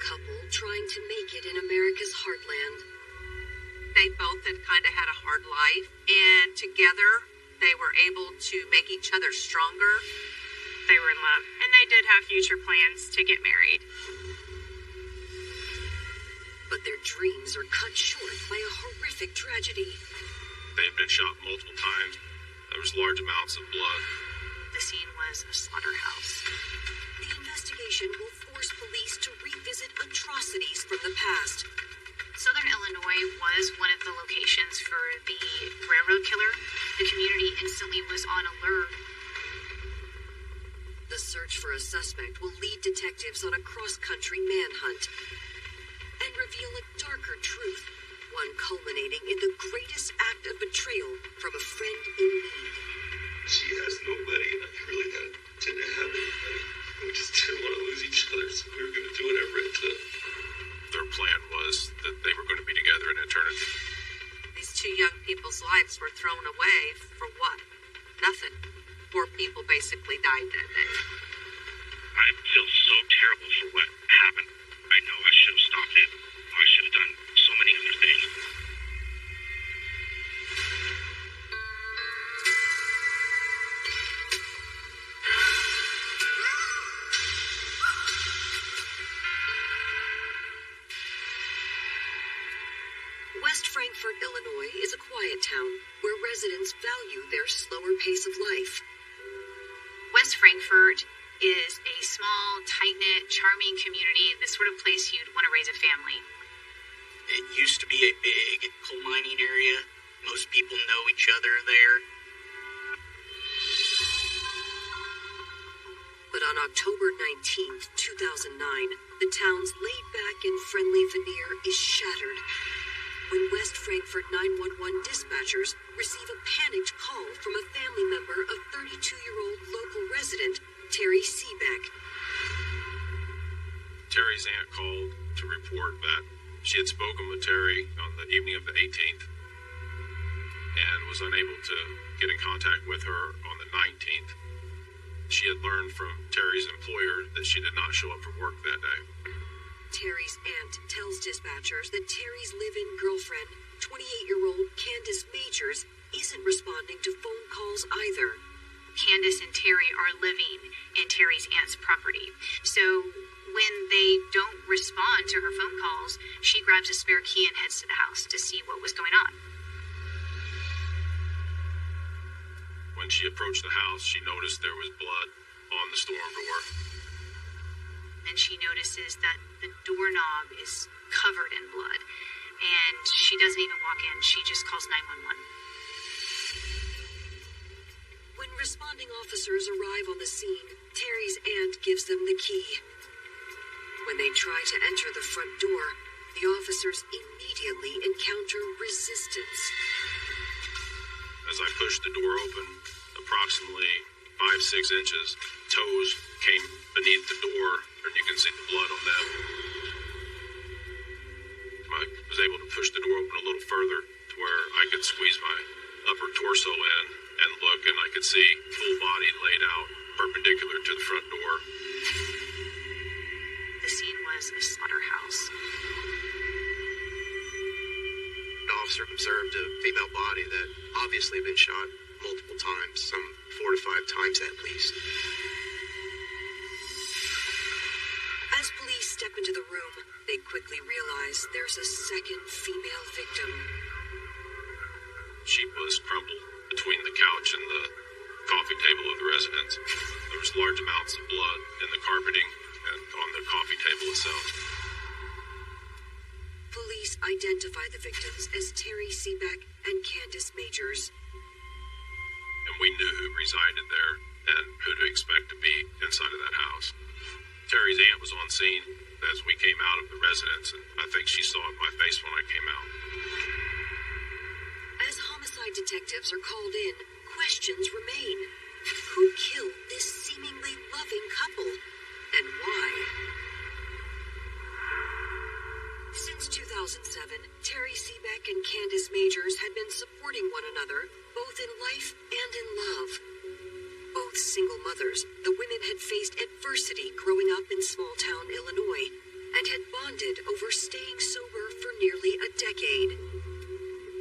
couple trying to make it in America's heartland. They both had kind of had a hard life, and together they were able to make each other stronger. They were in love, and they did have future plans to get married. But their dreams are cut short by a horrific tragedy. They had been shot multiple times. There was large amounts of blood. The scene was a slaughterhouse. The investigation will force police to revisit atrocities from the past. Southern Illinois was one of the locations for the railroad killer. The community instantly was on alert. The search for a suspect will lead detectives on a cross-country manhunt and reveal a darker truth, one culminating in the greatest act of betrayal from a friend in need. She has nobody, and I really didn't have anybody. We just didn't want to lose each other, so we were going to do whatever it took. Their plan was that they were going to be together in eternity. These two young people's lives were thrown away for what? Nothing. Poor people basically died that day. I feel so terrible for what happened. I know I should have stopped it. I should have done so many other things. West Frankfort, Illinois is a quiet town where residents value their slower pace of life. West Frankfort is a small, tight-knit, charming community, the sort of place you'd want to raise a family. It used to be a big coal mining area. Most people know each other there. But on October 19th, 2009, the town's laid-back and friendly veneer is shattered when West Frankfort 911 dispatchers receive a panicked call from a family member of 32-year-old local resident Terry Seebeck. Terry's aunt called to report that she had spoken with Terry on the evening of the 18th and was unable to get in contact with her on the 19th. She had learned from Terry's employer that she did not show up for work that day. Terry's aunt tells dispatchers that Terry's live-in girlfriend, 28-year-old Candace Majors, isn't responding to phone calls either. Candace and Terry are living in Terry's aunt's property. So when they don't respond to her phone calls, she grabs a spare key and heads to the house to see what was going on. When she approached the house, she noticed there was blood on the storm door. And she notices that the doorknob is covered in blood. And she doesn't even walk in. She just calls 911. When responding officers arrive on the scene, Terry's aunt gives them the key. When they try to enter the front door, the officers immediately encounter resistance. As I pushed the door open, approximately 5-6 inches, toes came beneath the door, and you can see the blood on them. I was able to push the door open a little further to where I could squeeze my upper torso in and look, and I could see full body laid out perpendicular to the front door. The scene was a slaughterhouse. An officer observed a female body that obviously had been shot multiple times, some 4 to 5 times at least. As police step into the room, they quickly realize there's a second female victim. She was crumpled between the couch and the coffee table of the residence. There was large amounts of blood in the carpeting and on the coffee table itself. Police identify the victims as Terry Seebeck and Candace Majors. And we knew who resided there and who to expect to be inside of that house. Terry's aunt was on scene as we came out of the residence, and I think she saw my face when I came out. As homicide detectives are called in, questions remain. Who killed this seemingly loving couple? And why? Since 2007, Terry Seebeck and Candace Majors had been supporting one another, both in life and in love. Both single mothers, the women had faced adversity growing up in small-town Illinois. and had bonded over staying sober for nearly a decade.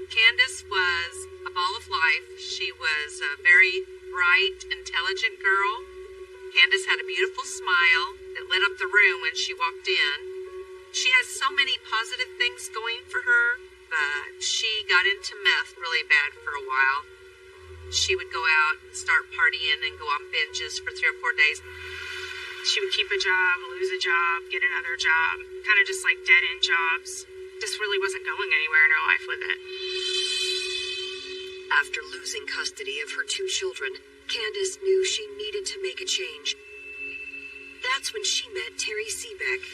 Candace was a ball of life. She was a very bright, intelligent girl. Candace had a beautiful smile that lit up the room when she walked in. She had so many positive things going for her, but she got into meth really bad for a while. She would go out and start partying and go on binges for 3 or 4 days. She would keep a job, lose a job, get another job, kind of just like dead-end jobs. Just really wasn't going anywhere in her life with it. After losing custody of her 2 children, Candace knew she needed to make a change. That's when she met Terry Seebeck.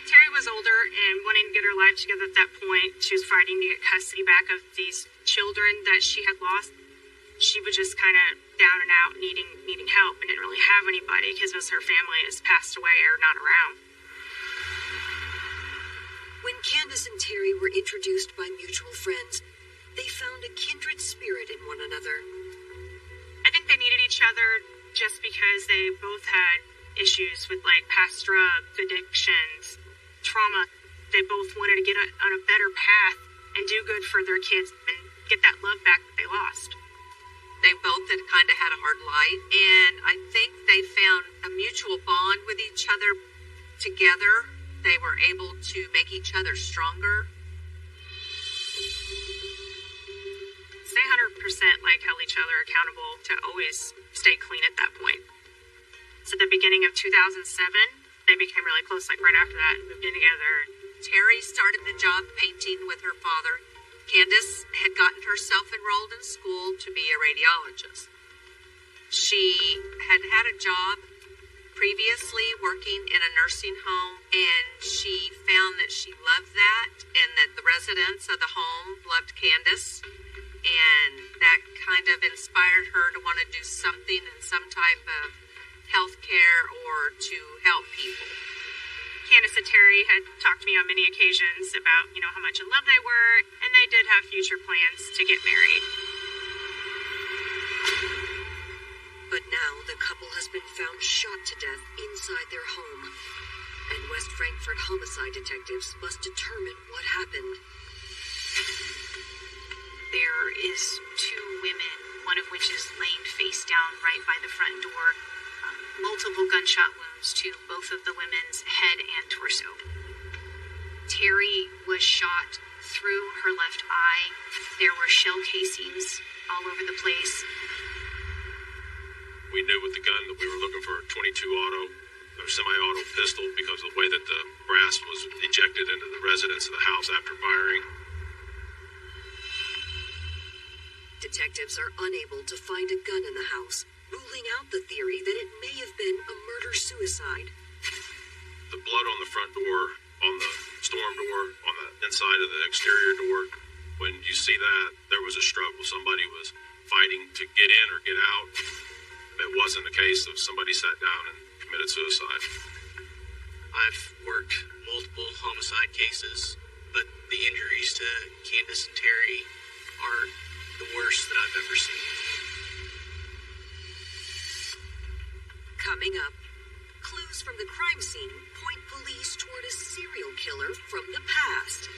Terry was older and wanting to get her life together at that point. She was fighting to get custody back of these children that she had lost. She was just kind of down and out, needing help, and didn't really have anybody because most of her family has passed away or not around. When Candace and Terry were introduced by mutual friends, they found a kindred spirit in one another. I think they needed each other just because they both had issues with like past drug addictions, trauma. They both wanted to get on a better path and do good for their kids and get that love back that they lost. They both had kind of had a hard life, and I think they found a mutual bond with each other. Together, they were able to make each other stronger. They 100% like held each other accountable to always stay clean at that point. So at the beginning of 2007, they became really close, like right after that, and moved in together. Terry started the job painting with her father. Candace had gotten herself enrolled in school to be a radiologist. She had had a job previously working in a nursing home, and she found that she loved that and that the residents of the home loved Candace. And that kind of inspired her to want to do something in some type of health care or to help people. Candace and Terry had talked to me on many occasions about, how much in love they were, and they did have future plans to get married. But now the couple has been found shot to death inside their home, and West Frankfort homicide detectives must determine what happened. There is 2 women, one of which is laying face down right by the front door. Multiple gunshot wounds to both of the women's head and torso. Terry was shot through her left eye. There were shell casings all over the place. We knew with the gun that we were looking for a .22 auto, or semi-auto pistol, because of the way that the brass was ejected into the residence of the house after firing. Detectives are unable to find a gun in the house, ruling out the theory that it may have been a murder-suicide. The blood on the front door, on the storm door, on the inside of the exterior door, when you see that, there was a struggle. Somebody was fighting to get in or get out. It wasn't a case of somebody sat down and committed suicide. I've worked multiple homicide cases, but the injuries to Candace and Terry are the worst that I've ever seen. Coming up, clues from the crime scene point police toward a serial killer from the past.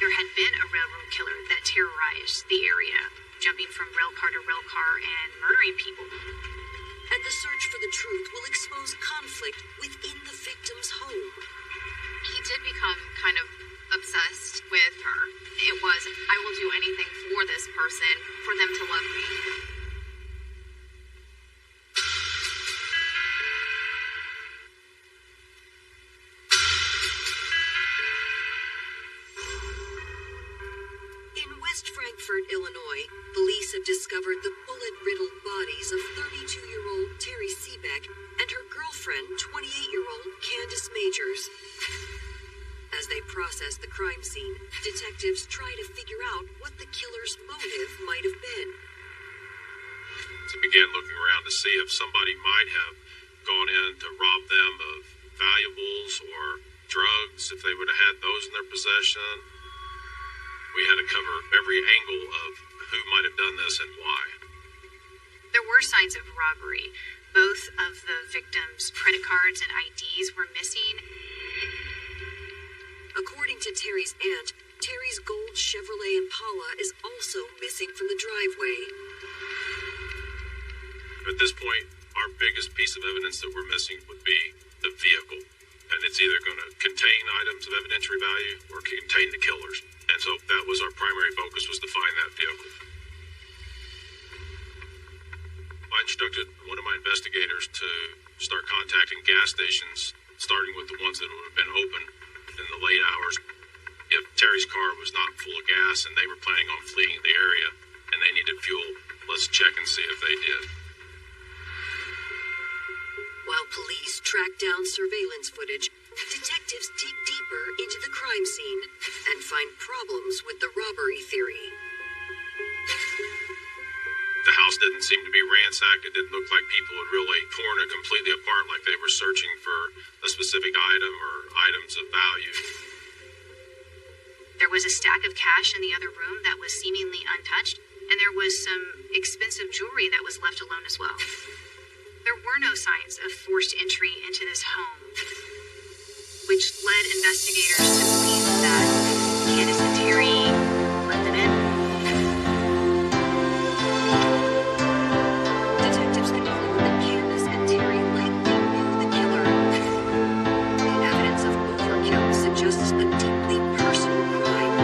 There had been a railroad killer that terrorized the area, jumping from rail car to rail car and murdering people. And the search for the truth will expose conflict within the victim's home. He did become kind of obsessed with her. It was, I will do anything for this person, for them to love me. In West Frankfort, Illinois, police have discovered the bullet-riddled bodies of 32-year-old Terry Seebeck and her girlfriend, 28-year-old Candace Majors. As they process the crime scene, detectives try to figure out what the killer's motive might have been. To begin looking around to see if somebody might have gone in to rob them of valuables or drugs, if they would have had those in their possession. We had to cover every angle of who might have done this and why. There were signs of robbery. Both of the victims' credit cards and IDs were missing, to Terry's aunt, Terry's gold Chevrolet Impala is also missing from the driveway. At this point, our biggest piece of evidence that we're missing would be the vehicle. And it's either going to contain items of evidentiary value or contain the killers. And so that was our primary focus, was to find that vehicle. I instructed one of my investigators to start contacting gas stations, starting with the ones that would have been open in the late hours. If Terry's car was not full of gas and they were planning on fleeing the area and they needed fuel, let's check and see if they did. While police track down surveillance footage, detectives dig deeper into the crime scene and find problems with the robbery theory. The house didn't seem to be ransacked. It didn't look like people had really torn it completely apart, like they were searching for a specific item or items of value. There was a stack of cash in the other room that was seemingly untouched, and there was some expensive jewelry that was left alone as well. There were no signs of forced entry into this home, which led investigators to believe that Candace and Terry left it in. Detectives conclude that Candace and Terry likely knew the killer. The evidence of overkill suggests a deeply personal crime.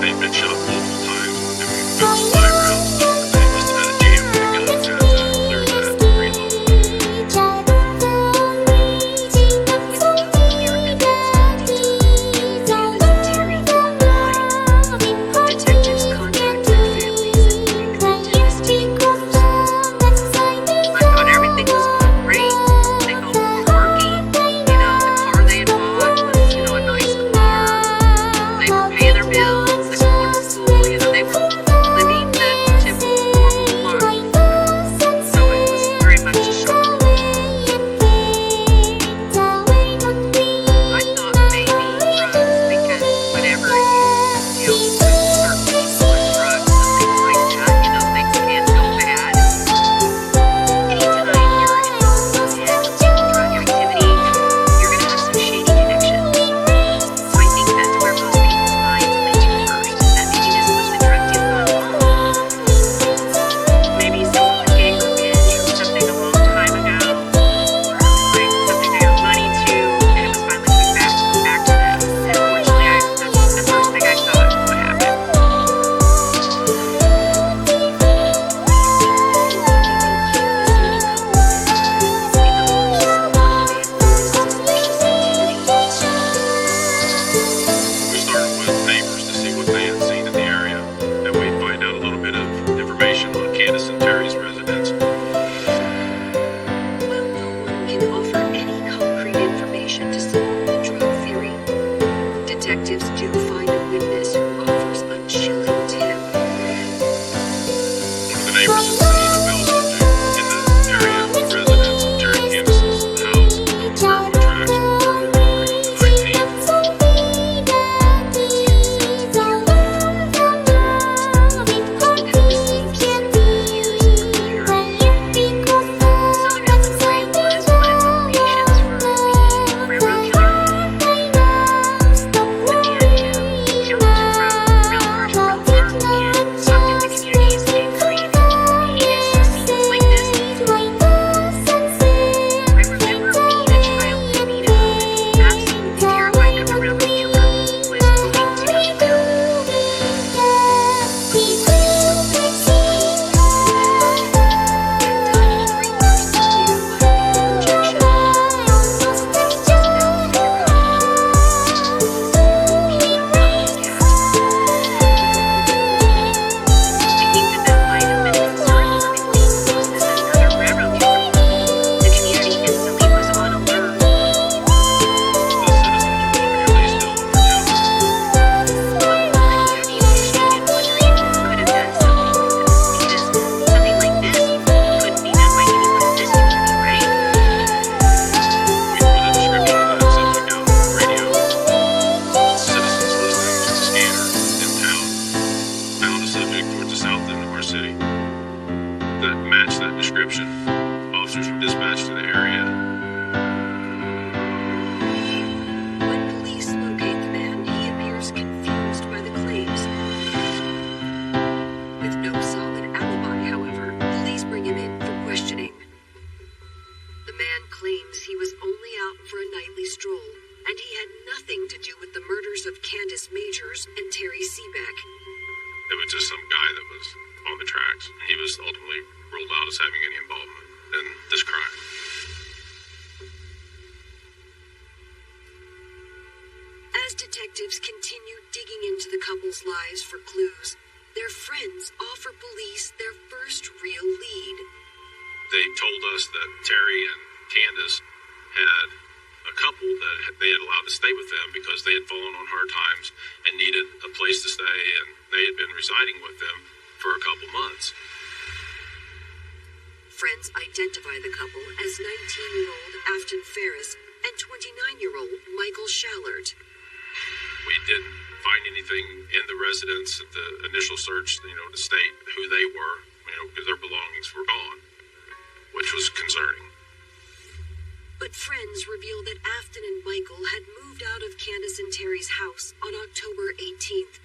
They'd been shot multiple times, and we found 5 rounds. They must have had a jam in the gun to clear that reload. Detectives contact their families and bring them devastating news. I thought everything was going great. They both were working. The car they had bought was, a nice car. They were paying their bills. They were going to school. They were living the typical normal life. So it was very much a shock. I thought maybe drugs, because whenever you deal with certain people and drugs and things like that, things can go bad. Anytime you're involved in drug activity, you're going to have some shady connections. So I think that's where most people's minds lead to first, is that maybe this was the drug deal gone wrong. Maybe someone with gang revenge or something a long time ago, or like something they owed money to, and it was finally coming back to them. And unfortunately, that's the first thing I thought would happen. We started with neighbors to see what they had seen in the area, and we'd find out a little bit of information on Candace and Terry's residence. While no one can offer any concrete information to support the drug theory, detectives do find a witness who offers a chilling tip. One of the neighbors had seen a male subject in the area of the residence of Terry and Candace's house on the railroad tracks on the 19th. When police ruled out as having any involvement in this crime. As detectives continue digging into the couple's lives for clues, their friends offer police their first real lead. They told us that Terry and Candace had a couple that they had allowed to stay with them because they had fallen on hard times and needed a place to stay, and they had been residing with them for a couple months. Friends identify the couple as 19-year-old Afton Ferris and 29-year-old Michael Schaller. We didn't find anything in the residence at the initial search, to state who they were, because their belongings were gone, which was concerning. But friends reveal that Afton and Michael had moved out of Candace and Terry's house on October 18th,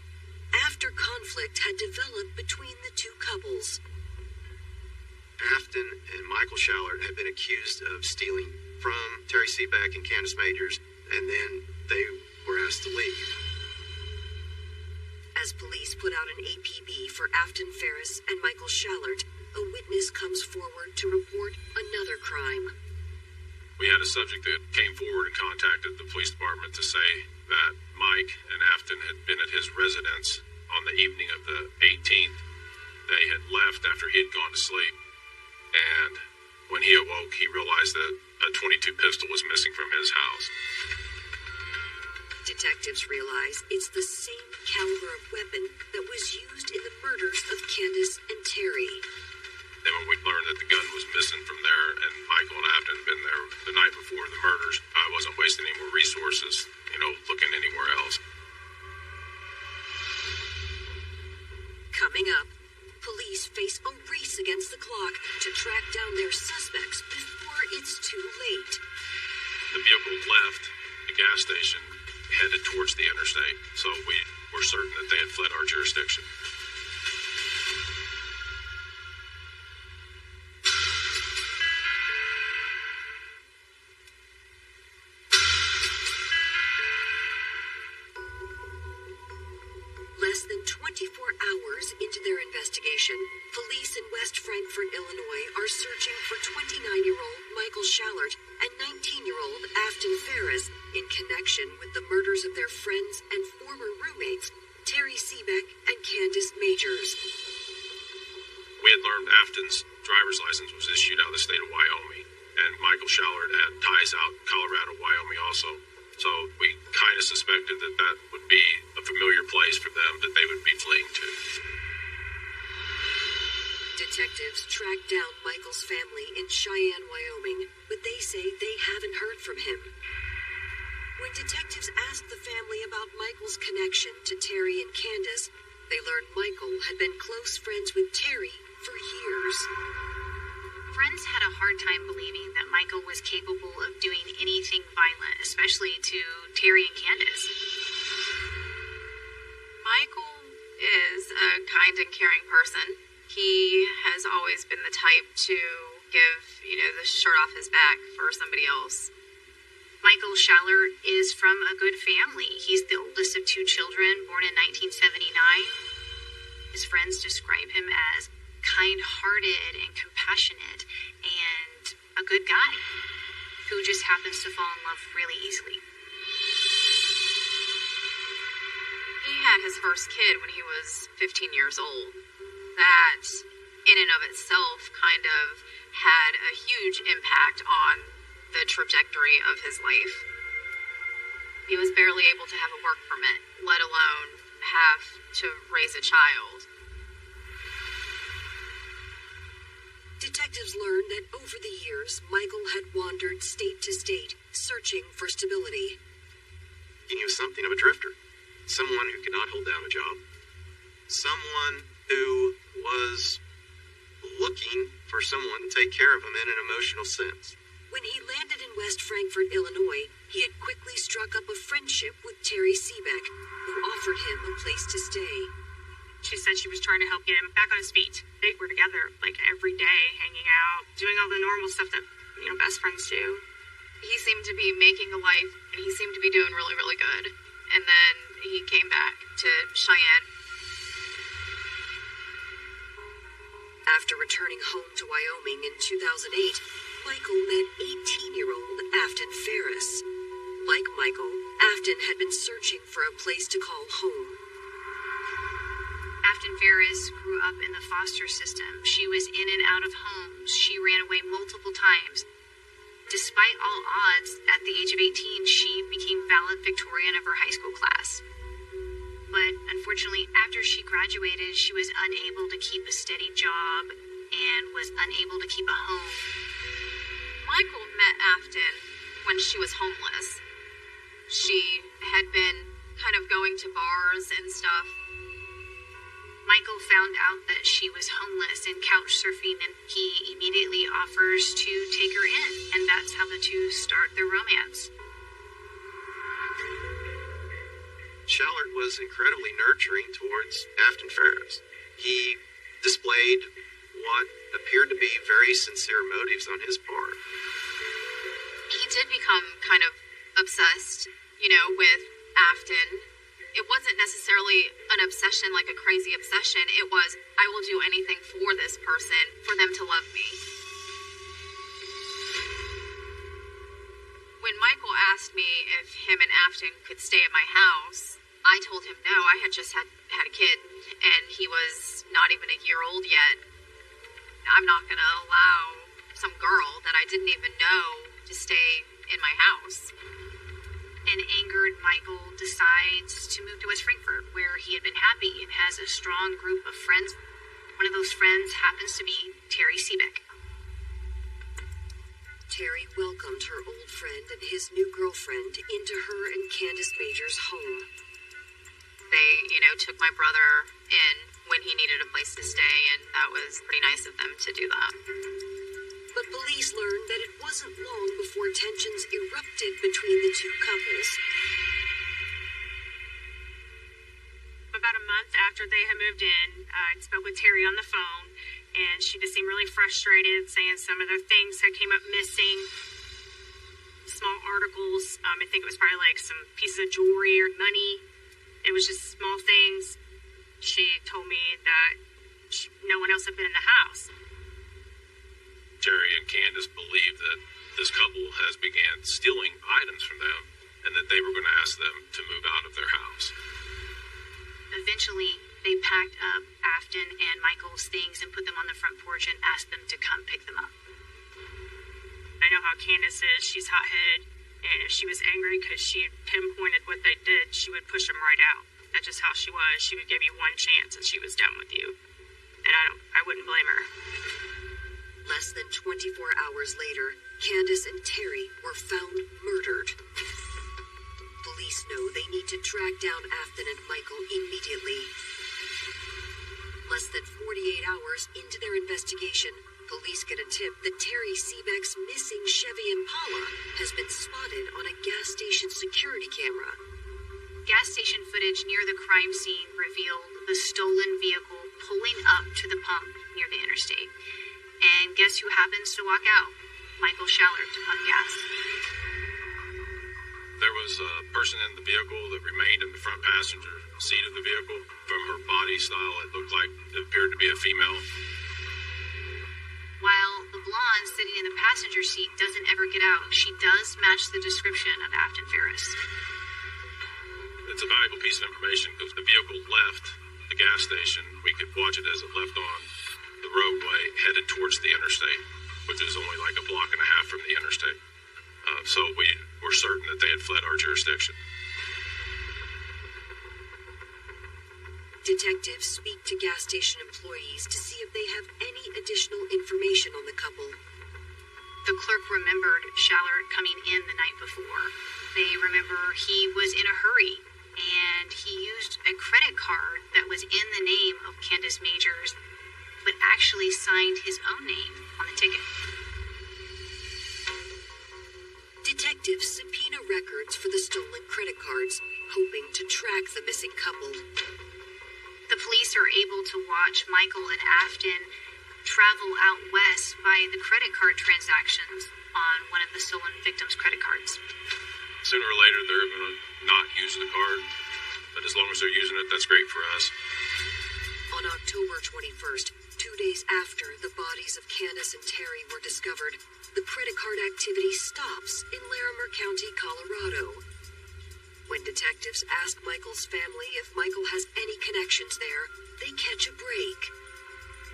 after conflict had developed between the two couples. Afton and Michael Schaller had been accused of stealing from Terry Seaback and Candace Majors, and then they were asked to leave. As police put out an APB for Afton Ferris and Michael Schaller, a witness comes forward to report another crime. We had a subject that came forward and contacted the police department to say that Mike and Afton had been at his residence on the evening of the 18th. They had left after he had gone to sleep, and when he awoke, he realized that a .22 pistol was missing from his house. Detectives realize it's the same caliber of weapon that was used in the murders of Candace and Terry. Then when we learned that the gun was missing from there and Michael and Afton had been there the night before the murders, I wasn't wasting any more resources, looking anywhere else. Coming up, police face a race against the clock to track down their suspects before it's too late. The vehicle left the gas station, headed towards the interstate, so we were certain that they had fled our jurisdiction. Less than 24 hours into their investigation, police in West Frankfort, Illinois are searching for 29-year-old Michael Schaller and 19-year-old Afton Ferris in connection with the murders of their friends and former roommates, Terry Seaback and Candace Majors. We had learned Afton's driver's license was issued out of the state of Wyoming, and Michael Schaller had ties out Colorado, Wyoming also. So we kind of suspected that that would be a familiar place for them that they would be fleeing to. Detectives track down Michael's family in Cheyenne, Wyoming, but they say they haven't heard from him. When detectives ask the family about Michael's connection to Terry and Candace, they learn Michael had been close friends with Terry for years. Friends had a hard time believing that Michael was capable of doing anything violent, especially to Terry and Candace. Michael is a kind and caring person. He has always been the type to give, the shirt off his back for somebody else. Michael Schaller is from a good family. He's the oldest of two children, born in 1979. His friends describe him as kind-hearted and compassionate and a good guy who just happens to fall in love really easily. He had his first kid when he was 15 years old. That, in and of itself, kind of had a huge impact on the trajectory of his life. He was barely able to have a work permit, let alone have to raise a child. Detectives learned that over the years, Michael had wandered state to state, searching for stability. He was something of a drifter. Someone who could not hold down a job. Someone who was looking for someone to take care of him in an emotional sense. When he landed in West Frankfort, Illinois, he had quickly struck up a friendship with Terry Seaback, who offered him a place to stay. She said she was trying to help get him back on his feet. They were together, every day, hanging out, doing all the normal stuff that, best friends do. He seemed to be making a life, and he seemed to be doing really, really good. And then he came back to Cheyenne. After returning home to Wyoming in 2008, Michael met 18-year-old Afton Ferris. Like Michael, Afton had been searching for a place to call home. Afton Ferris grew up in the foster system. She was in and out of homes. She ran away multiple times. Despite all odds, at the age of 18, she became valedictorian of her high school class. But unfortunately, after she graduated, she was unable to keep a steady job and was unable to keep a home. Michael met Afton when she was homeless. She had been kind of going to bars and stuff. Michael found out that she was homeless and couch surfing, and he immediately offers to take her in, and that's how the two start their romance. Schaller was incredibly nurturing towards Afton Ferris. He displayed what appeared to be very sincere motives on his part. He did become kind of obsessed, with Afton. It wasn't necessarily an obsession like a crazy obsession. It was, I will do anything for this person, for them to love me. When Michael asked me if him and Afton could stay at my house, I told him no. I had just had a kid, and he was not even a year old yet. I'm not going to allow some girl that I didn't even know to stay in my house. An angered Michael decides to move to West Frankfort, where he had been happy and has a strong group of friends. One of those friends happens to be Terry Seebeck. Terry welcomed her old friend and his new girlfriend into her and Candace Major's home. They, took my brother in when he needed a place to stay, and that was pretty nice of them to do that. But police learned that it wasn't long before tensions erupted between the two couples. About a month after they had moved in, I spoke with Terry on the phone, and she just seemed really frustrated, saying some of their things had came up missing. Small articles, I think it was probably like some pieces of jewelry or money. It was just small things. She told me that no one else had been in the house. Terry and Candace believed that this couple has began stealing items from them and that they were going to ask them to move out of their house. Eventually, they packed up Afton and Michael's things and put them on the front porch and asked them to come pick them up. I know how Candace is. She's hot-headed, and if she was angry because she had pinpointed what they did, she would push them right out. That's just how she was. She would give you one chance and she was done with you. And I wouldn't blame her. Less than 24 hours later, Candace and Terry were found murdered. Police know they need to track down Afton and Michael immediately. Less than 48 hours into their investigation, police get a tip that Terry Seebeck's missing Chevy Impala has been spotted on a gas station security camera. Gas station footage near the crime scene revealed the stolen vehicle pulling up to the pump near the interstate. And guess who happens to walk out? Michael Schaller to pump gas. There was a person in the vehicle that remained in the front passenger seat of the vehicle. From her body style, it looked like it appeared to be a female. While the blonde sitting in the passenger seat doesn't ever get out, she does match the description of Afton Ferris. It's a valuable piece of information because the vehicle left the gas station. We could watch it as it left on the roadway headed towards the interstate, which is only like a block and a half from the interstate. So we were certain that they had fled our jurisdiction. Detectives speak to gas station employees to see if they have any additional information on the couple. The clerk remembered Schaller coming in the night before. They remember he was in a hurry, and he used a credit card that was in the name of Candace Majors, but actually signed his own name on the ticket. Detectives subpoena records for the stolen credit cards, hoping to track the missing couple. The police are able to watch Michael and Afton travel out west by the credit card transactions on one of the stolen victims' credit cards. Sooner or later, they're going to not use the card, but as long as they're using it, that's great for us. On October 21st, 2 days after the bodies of Candace and Terry were discovered, the credit card activity stops in Larimer County, Colorado. When detectives ask Michael's family if Michael has any connections there, they catch a break.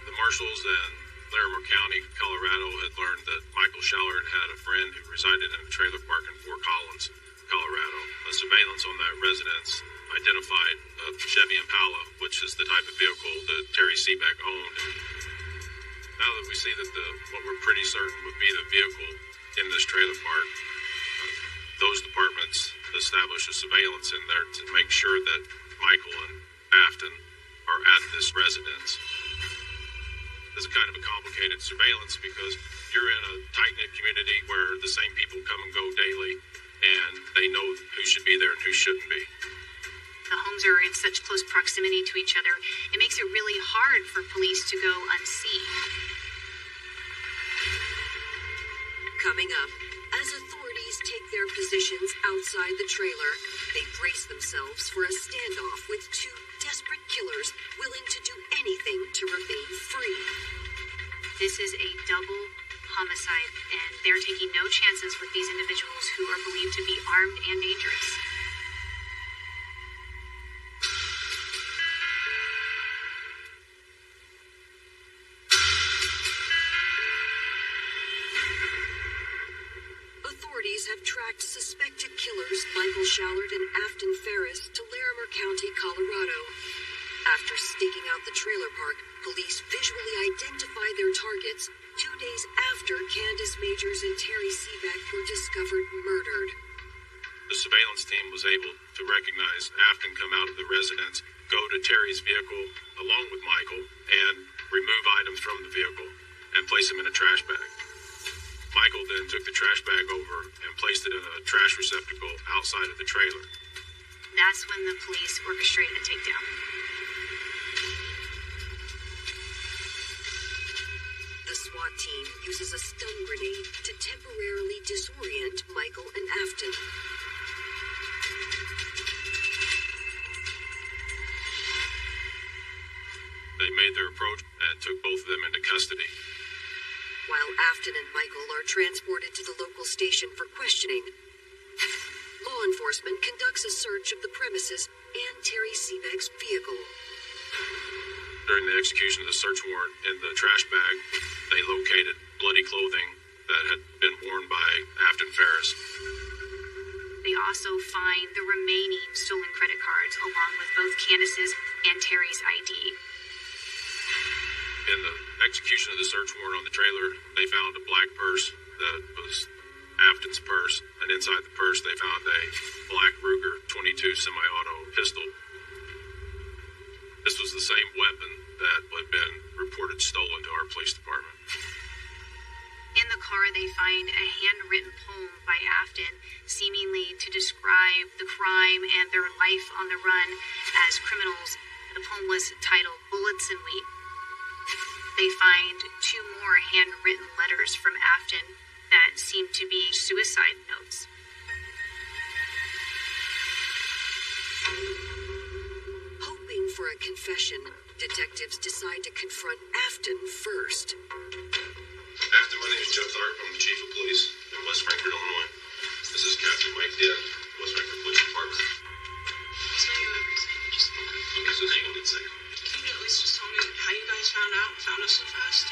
The marshals in Larimer County, Colorado had learned that Michael Schaller had a friend who resided in a trailer park in Fort Collins, Colorado. A surveillance on that residence identified a Chevy Impala, which is the type of vehicle that Terry Seebeck owned. Now that we see that what we're pretty certain would be the vehicle in this trailer park, those departments establish a surveillance in there to make sure that Michael and Afton are at this residence. It's kind of a complicated surveillance because you're in a tight-knit community where the same people come and go daily, and they know who should be there and who shouldn't be. The homes are in such close proximity to each other, it makes it really hard for police to go unseen. Coming up, as authorities take their positions outside the trailer, they brace themselves for a standoff with two desperate killers willing to do anything to remain free. This is a double homicide, and they're taking no chances with these individuals who are believed to be armed and dangerous. Authorities have tracked suspected killers Michael Schaller and Afton Ferris to Larimer County, Colorado. After staking out the trailer park, police visually identify their targets 2 days after Candace Majors and Terry Seebeck were discovered murdered. The surveillance team was able to recognize Afton come out of the residence, go to Terry's vehicle along with Michael, and remove items from the vehicle and place them in a trash bag. Michael then took the trash bag over and placed it in a trash receptacle outside of the trailer. That's when the police orchestrated the takedown. The SWAT team uses a stun grenade to temporarily disorient Michael and Afton. They made their approach and took both of them into custody. While Afton and Michael are transported to the local station for questioning, law enforcement conducts a search of the premises and Terry Seebeck's vehicle. During the execution of the search warrant in the trash bag, they located bloody clothing that had been worn by Afton Ferris. They also find the remaining stolen credit cards along with both Candace's and Terry's ID. In the execution of the search warrant on the trailer, they found a black purse that was Afton's purse, and inside the purse they found a black Ruger .22 semi-auto pistol. This was the same weapon that had been reported stolen to our police department. In the car, they find a handwritten poem by Afton, seemingly to describe the crime and their life on the run as criminals. The poem was titled Bullets and Wheat. They find two more handwritten letters from Afton that seem to be suicide notes. Hoping for a confession, detectives decide to confront Afton first. Afton, my name is Joe Tharp. I'm the chief of police in West Frankfort, Illinois. This is Captain Mike Dinn, West Frankfort Police Department. I'll tell you everything. Just Okay, so hang on a second. can you at least just tell me how you guys found us so fast?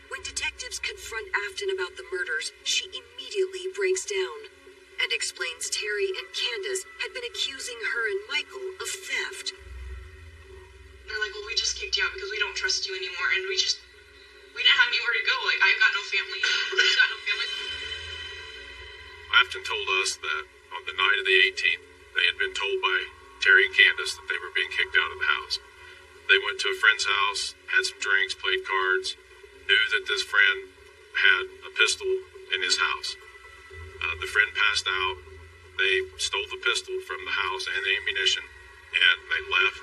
When detectives confront Afton about the murders, she immediately breaks down and explains Terry and Candace had been accusing her and Michael of theft. They're like, well, we just kicked you out because we don't trust you anymore, and we didn't have anywhere to go. Like, I've got no family. I've got no family. Afton told us that on the night of the 18th, they had been told by Terry and Candace that they were being kicked out of the house. They went to a friend's house, had some drinks, played cards, knew that this friend had a pistol in his house. The friend passed out. They stole the pistol from the house and the ammunition, and they left.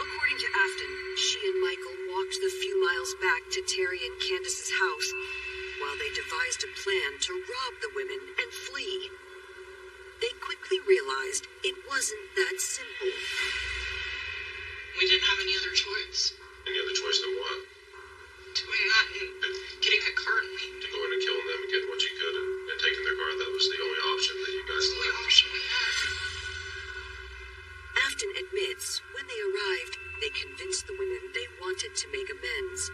According to Afton, she and Michael walked the few miles back to Terry and Candace's house while they devised a plan to rob the women and flee. They quickly quickly realized it wasn't that simple. We didn't have any other choice. Any other choice than what? Doing that and getting a car and leaving. To go in and killing them and getting what you could and taking their car, that was the only option that you guys The only left. option we had. Afton admits when they arrived, they convinced the women they wanted to make amends.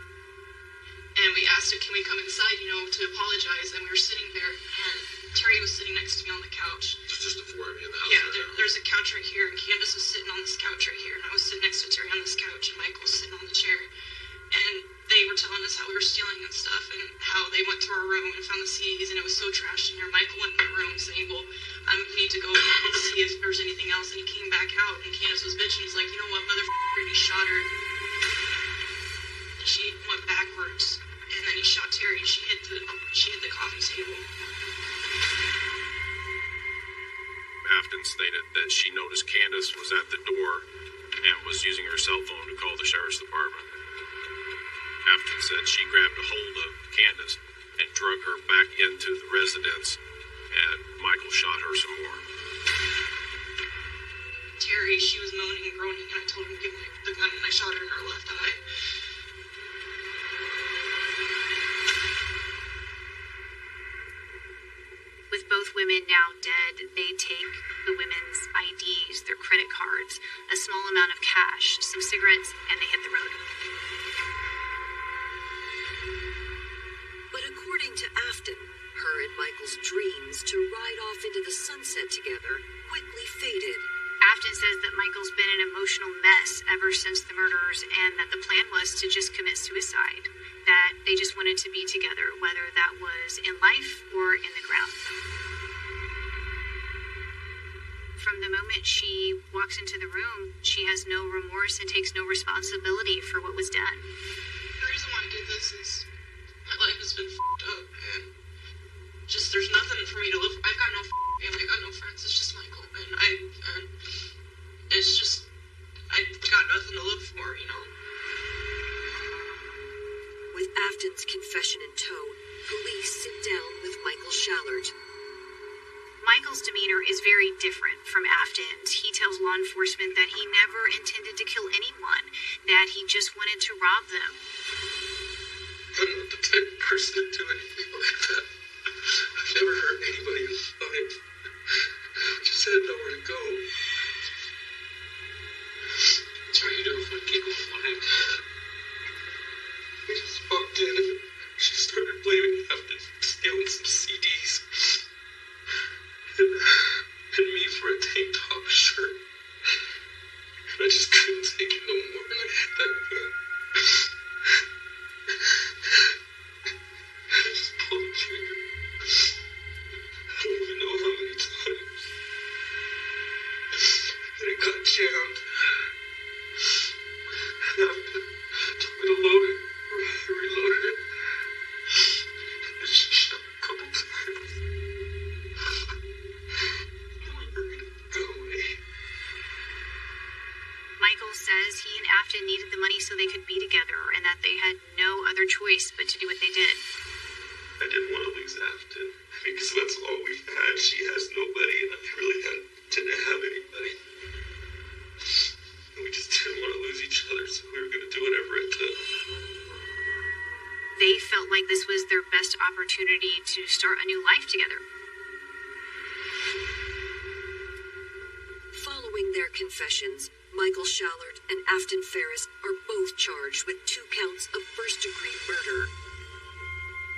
And we asked her, can we come inside, to apologize? And we were sitting there, and Terry was sitting next to me on the couch. Just the four of you in the house. Yeah, right now. there's a couch right here, and Candace was sitting on this couch right here, and I was sitting next to Terry on this couch, and Michael was sitting on the chair. And they were telling us how we were stealing and stuff, and how they went to our room and found the CDs, and it was so trashed in there. Michael went in the room saying, well, I need to go and see if there's anything else. And he came back out, and Candace was bitching. He's like, you know what, motherfucker, and he shot her. And she went backwards, and then he shot Terry, and she hit the coffee table. Afton stated that she noticed Candace was at the door and was using her cell phone to call the sheriff's department. Afton said she grabbed a hold of Candace and drug her back into the residence, and Michael shot her some more. Terry, she was moaning and groaning, and I told him to give me the gun, and I shot her in her left eye. With both women now dead, they take the women's IDs, their credit cards, a small amount of cash, some cigarettes, and they hit the road. But according to Afton, her and Michael's dreams to ride off into the sunset together quickly faded. Afton says that Michael's been an emotional mess ever since the murders and that the plan was to just commit suicide. That they just wanted to be together, whether that was in life or in the ground. From the moment she walks into the room, she has no remorse and takes no responsibility for what was done. The reason why I did this is my life has been f***ed up, and just there's nothing for me to live for. I've got no family, I've got no friends, it's just Michael, and it's just, I've got nothing to live for, With Afton's confession in tow, police sit down with Michael Schaller. Michael's demeanor is very different from Afton's. He tells law enforcement that he never intended to kill anyone, that he just wanted to rob them. I'm not the type of person to do anything like that. I've never hurt anybody in my life. I just had nowhere to go. Trying to avoid people flying. We just walked in and she started blaming Afton for stealing some CDs. And me for a tank top shirt. And I just couldn't take it no more, and I hit that gun. I just pulled the trigger. I don't even know how many times. And it got jammed. And Afton told me to load it. I reloaded it. And she shot a couple times. Michael says he and Afton needed the money so they could be together and that they had no other choice but to do what they did. I didn't want to lose Afton because that's all we've had. She has nobody, and I really didn't have anybody. And we just didn't want to lose each other, so we were going to do whatever it took. They felt like this was their best opportunity to start a new life together. Following their confessions, Michael Schaller and Afton Ferris are both charged with 2 counts of first-degree murder.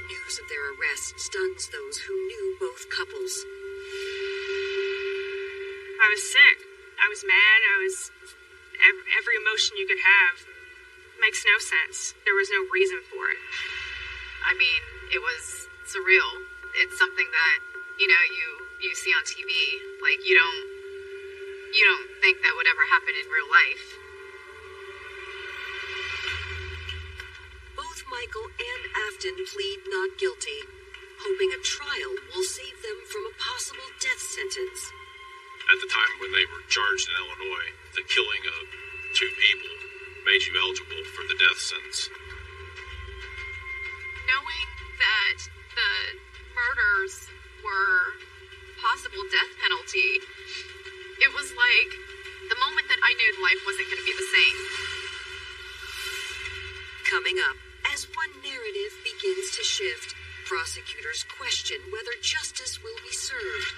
News of their arrest stuns those who knew both couples. I was sick. I was mad. I was every emotion you could have. Makes no sense. There was no reason for it. I mean, it was surreal. It's something that, you see on TV. Like, you don't think that would ever happen in real life. Both Michael and Afton plead not guilty, hoping a trial will save them from a possible death sentence. At the time when they were charged in Illinois, the killing of 2 people made you eligible for the death sentence. Knowing that the murders were possible death penalty. It was like the moment that I knew life wasn't going to be the same. Coming up, as one narrative begins to shift, prosecutors question whether justice will be served.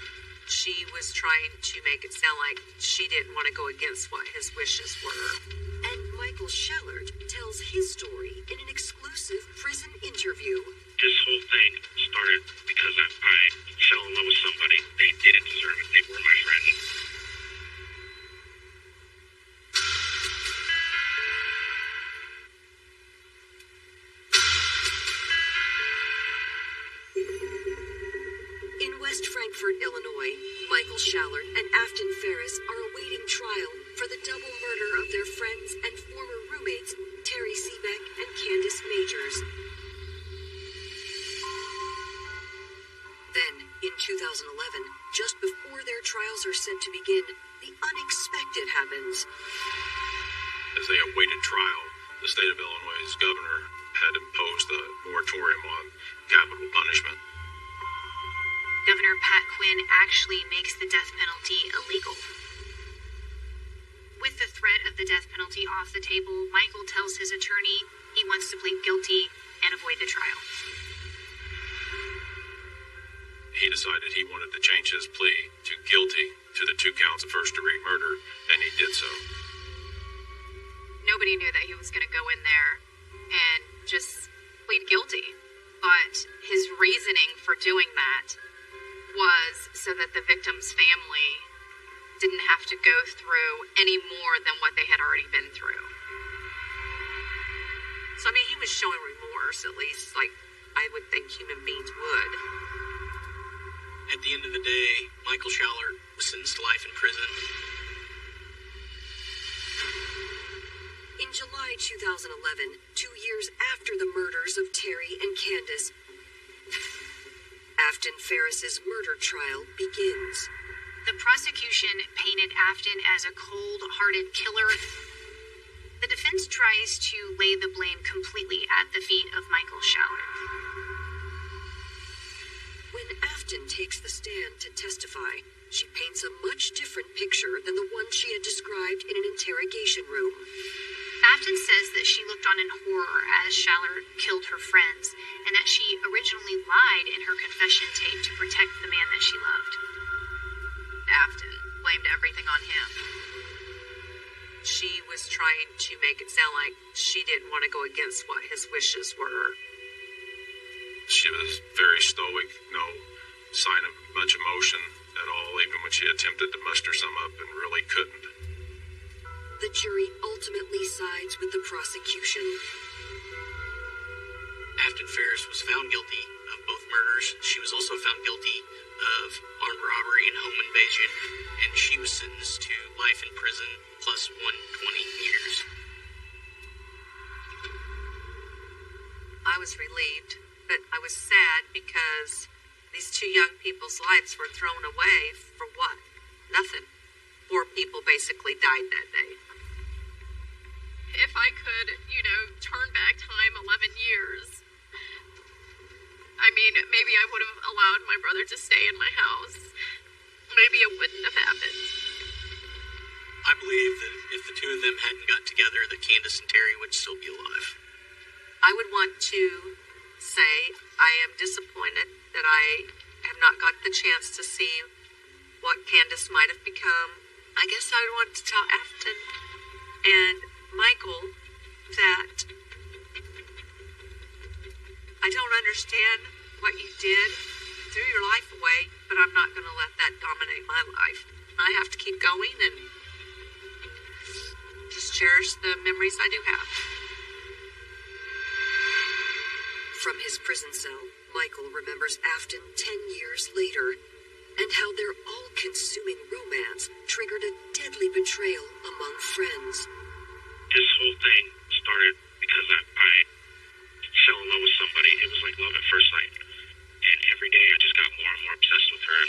She was trying to make it sound like she didn't want to go against what his wishes were. And Michael Schaller tells his story in an exclusive prison interview. This whole thing started because I fell in love with somebody. They didn't deserve it. They were my friends. In West Frankfort, Illinois, Michael Schaller and Afton Ferris are awaiting trial for the double murder of their friends and former roommates, Terry Seebeck and Candace Majors. Then, in 2011, just before their trials are set to begin, the unexpected happens. As they awaited trial, the state of Illinois' governor had imposed a moratorium on capital punishment. Governor Pat Quinn actually makes the death penalty illegal. With the threat of the death penalty off the table, Michael tells his attorney he wants to plead guilty and avoid the trial. He decided he wanted to change his plea to guilty to the 2 counts of first-degree murder, and he did so. Nobody knew that he was going to go in there and just plead guilty. But his reasoning for doing that was so that the victim's family didn't have to go through any more than what they had already been through. So, I mean, he was showing remorse, at least, like I would think human beings would. At the end of the day, Michael Schaller was sentenced to life in prison. In July 2011, 2 years after the murders of Terry and Candace, Afton Ferris's murder trial begins. The prosecution painted Afton as a cold-hearted killer. The defense tries to lay the blame completely at the feet of Michael Schaller. When Afton takes the stand to testify, she paints a much different picture than the one she had described in an interrogation room. Afton says that she looked on in horror as Schaller killed her friends, and that she originally lied in her confession tape to protect the man that she loved. Afton blamed everything on him. She was trying to make it sound like she didn't want to go against what his wishes were. She was very stoic, no sign of much emotion at all, even when she attempted to muster some up and really couldn't. The jury ultimately sides with the prosecution. Afton Ferris was found guilty of both murders. She was also found guilty of armed robbery and home invasion, and she was sentenced to life in prison plus 120 years. I was relieved, but I was sad because these 2 young people's lives were thrown away for what? Nothing. 4 people basically died that day. If I could, turn back time 11 years, I mean, maybe I would have allowed my brother to stay in my house. Maybe it wouldn't have happened. I believe that if the 2 of them hadn't got together, that Candace and Terry would still be alive. I would want to say I am disappointed that I have not got the chance to see what Candace might have become. I guess I would want to tell Afton and Michael that I don't understand what you did. Threw your life away, but I'm not going to let that dominate my life. I have to keep going and just cherish the memories I do have. From his prison cell, Michael remembers Afton 10 years later, and how their all-consuming romance triggered a deadly betrayal among friends. This whole thing started because I fell in love with somebody. It was like love at first sight. And every day I just got more and more obsessed with her.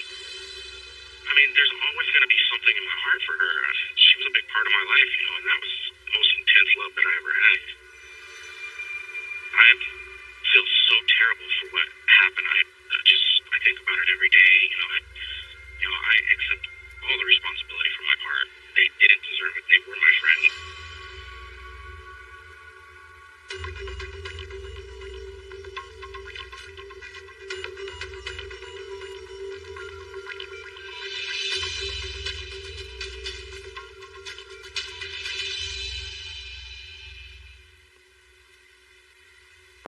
I mean, there's always going to be something in my heart for her. She was a big part of my life, and that was the most intense love that I ever had. I feel so terrible for what happened. I think about it every day. accept all the responsibility for my part. They didn't deserve it. They were my friends.